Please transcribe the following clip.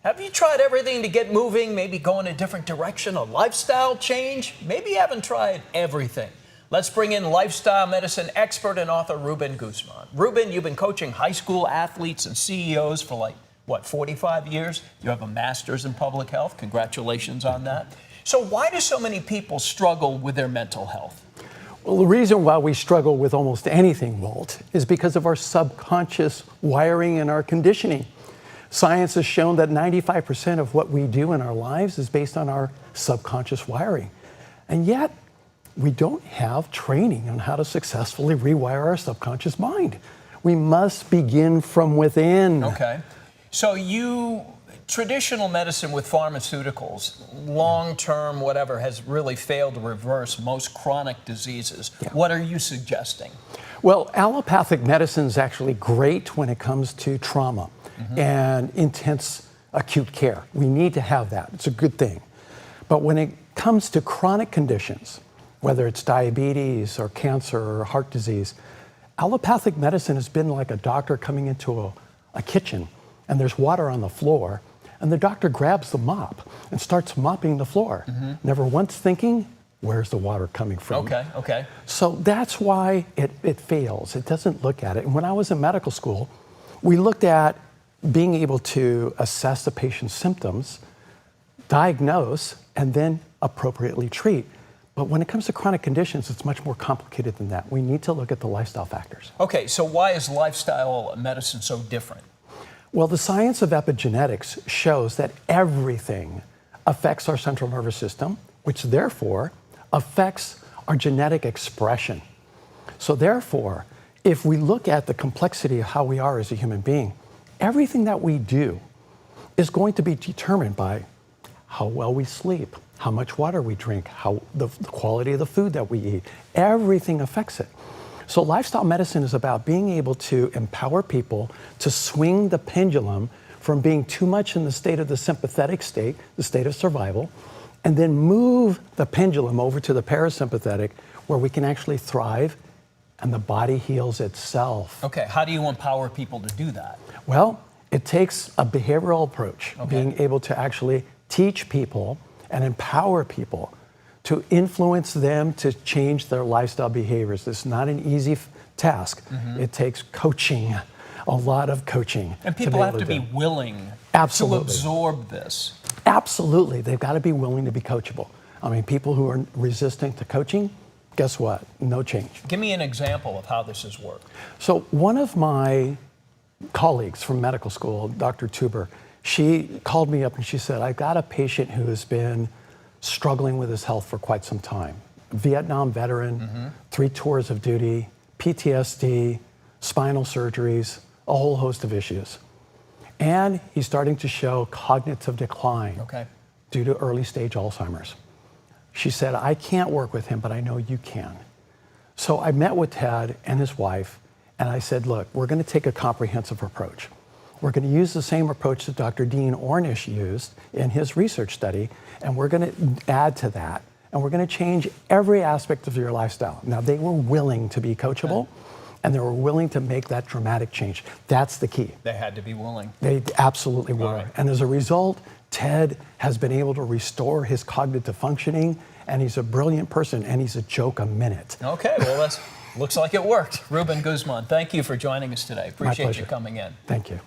Have you tried everything to get moving, maybe go in a different direction, a lifestyle change? Maybe you haven't tried everything. Let's bring in lifestyle medicine expert and author Ruben Guzman. Ruben, you've been coaching high school athletes and CEOs for 45 years? You have a master's in public health. Congratulations on that. So why do so many people struggle with their mental health? Well, the reason why we struggle with almost anything, Walt, is because of our subconscious wiring and our conditioning. Science has shown that 95% of what we do in our lives is based on our subconscious wiring. And yet, we don't have training on how to successfully rewire our subconscious mind. We must begin from within. Okay. So traditional medicine with pharmaceuticals, long-term, whatever, has really failed to reverse most chronic diseases. Yeah. What are you suggesting? Well, allopathic medicine is actually great when it comes to trauma and intense acute care. We need to have that. It's a good thing. But when it comes to chronic conditions, whether it's diabetes or cancer or heart disease, allopathic medicine has been like a doctor coming into a kitchen and there's water on the floor, and the doctor grabs the mop and starts mopping the floor, never once thinking, where's the water coming from? Okay. So that's why it fails. It doesn't look at it. And when I was in medical school, we looked at being able to assess the patient's symptoms, diagnose, and then appropriately treat. But when it comes to chronic conditions, it's much more complicated than that. We need to look at the lifestyle factors. Okay, so why is lifestyle medicine so different? Well, the science of epigenetics shows that everything affects our central nervous system, which therefore affects our genetic expression. So therefore, if we look at the complexity of how we are as a human being, everything that we do is going to be determined by how well we sleep, how much water we drink, how the quality of the food that we eat. Everything affects it. So lifestyle medicine is about being able to empower people to swing the pendulum from being too much in the state of the sympathetic state, the state of survival, and then move the pendulum over to the parasympathetic where we can actually thrive and the body heals itself. Okay, how do you empower people to do that? Well, it takes a behavioral approach, being able to actually teach people and empower people to influence them to change their lifestyle behaviors. It's not an easy task. It takes coaching, a lot of coaching. And people have to be willing to absorb this. Absolutely, they've got to be willing to be coachable. I mean, people who are resistant to coaching, guess what? No change. Give me an example of how this has worked. So one of my colleagues from medical school, Dr. Tuber, she called me up and she said, I've got a patient who has been struggling with his health for quite some time. Vietnam veteran, 3 tours of duty, PTSD, spinal surgeries, a whole host of issues. And he's starting to show cognitive decline due to early stage Alzheimer's. She said, I can't work with him, but I know you can. So I met with Ted and his wife, and I said, look, we're going to take a comprehensive approach. We're going to use the same approach that Dr. Dean Ornish used in his research study, and we're going to add to that, and we're going to change every aspect of your lifestyle. Now, they were willing to be coachable, and they were willing to make that dramatic change. That's the key. They had to be willing. They absolutely were. Right. And as a result, Ted has been able to restore his cognitive functioning, and he's a brilliant person, and he's a joke a minute. Okay, well, looks like it worked. Ruben Guzman, thank you for joining us today. Appreciate you coming in. Thank you.